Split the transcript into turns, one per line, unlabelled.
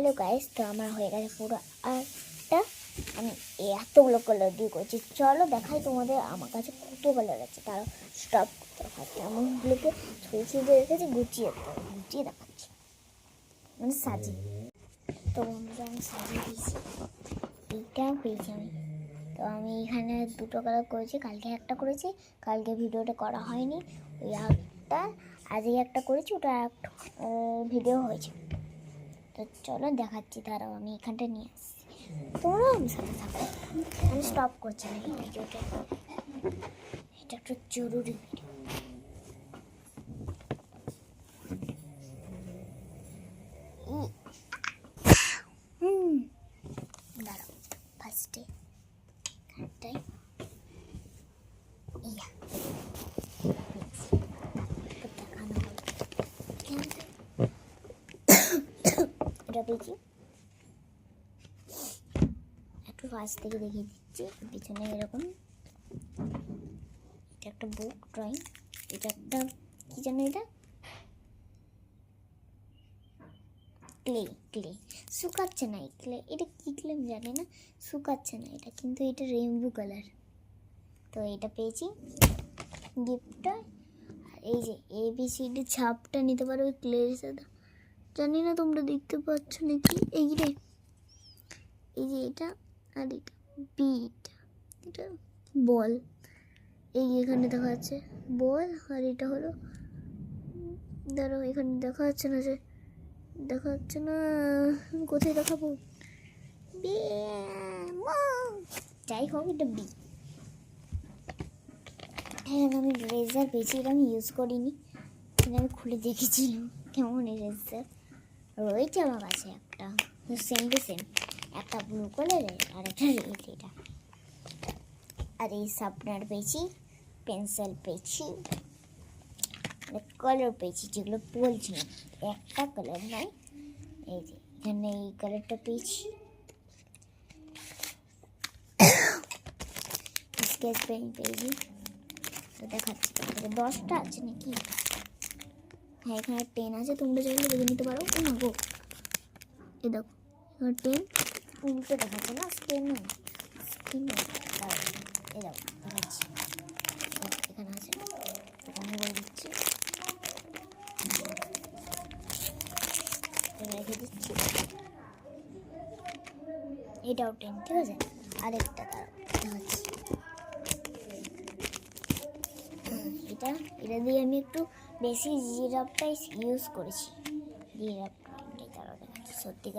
Hello guys, তো আমার হয়ে গেছে পুরো আর্টটা। আমি এতগুলো কালার দিয়ে করছি। চলো দেখাই তোমাদের আমার কাছে কত কালার আছে। তারা স্টপ করতে পারছে এমনগুলোকে ছুঁয়ে রেখেছি, গুছিয়ে দেখাচ্ছি, মানে সাজিয়ে। তো বন্ধুরা আমি সাজিয়ে দিয়েছি, এইটাও পেয়েছি আমি। তো আমি এখানে দুটো কালার করেছি, কালকে একটা করেছি, কালকে ভিডিওটা করা হয়নি। ওই একটা আজকে একটা করেছি, ওটা একটা ভিডিও হয়েছে। তো চলো দেখাচ্ছি, তারাও আমি এখানটা নিয়ে আসছি, তোমরাও আমি সাথে থাকো। আমি স্টপ করছি না এই ভিডিওটা, এটা একটা জরুরি ভিডিও। দাঁড়াও, ফার্স্টে খাটটাই দেখানো হবে। এটা পেয়েছি, একটু কাছ থেকে দেখিয়ে দিচ্ছি। পিছনে এরকম এটা একটা বুক ড্রয়িং, এটা একটা কি জানো, এটা ক্লে শুকাচ্ছে না। এই ক্লে, এটা কী ক্লে আমি জানি না, শুকাচ্ছে না এটা, কিন্তু এটা রেইনবো কালার। তো এটা পেয়েছি গিফটটা। আর এই যে ABCD ছাপটা নিতে পারো ওই ক্লের সাথে, জানি না তোমরা দেখতে পাচ্ছ নাকি। এই যে এটা, আর এটা বিট, এটা বল। এই এখানে দেখা যাচ্ছে বল, আর এটা হলো, ধরো এখানে দেখা যাচ্ছে না, যে দেখা যাচ্ছে না, কোথায় দেখাবো, যাই হোক এটা বি। হ্যাঁ, আমি রেজার পেয়েছি, এটা আমি ইউজ করিনি, কিন্তু আমি খুলে দেখেছিলাম কেমন রেজার রয়েছে আমার কাছে। একটা সেম টু সেম, একটা ব্লু কালারের আর একটা রেড। এটা আর এই শার্পনার পেয়েছি, পেন্সিল পেয়েছি, কালার পেয়েছি, যেগুলো বলছি না, একটা কালার নয়। এই যে এখানে এই কালারটা পেয়েছি, স্কেচ পেন পেয়েছি। তো দেখাচ্ছি, 10টা আছে নাকি। হ্যাঁ, এখানে 10 আছে, তোমরা চাইলে দেখে নিতে পারো। ও না গো, এই দেখো এখানে 10 উল্টো দেখাচ্ছে না, স্কেল না, স্কেল এই দেখো দেখাচ্ছি, এখানে আছে, এখানে বলে দিচ্ছি, রেখে দিচ্ছি। এটাও 10, ঠিক আছে। আরেকটা দেখাচ্ছি, এটা দিয়ে আমি একটু বেশি জিরাফটা ইউজ করেছি, জিরাফটা তারা দেখাচ্ছি সত্যিকার।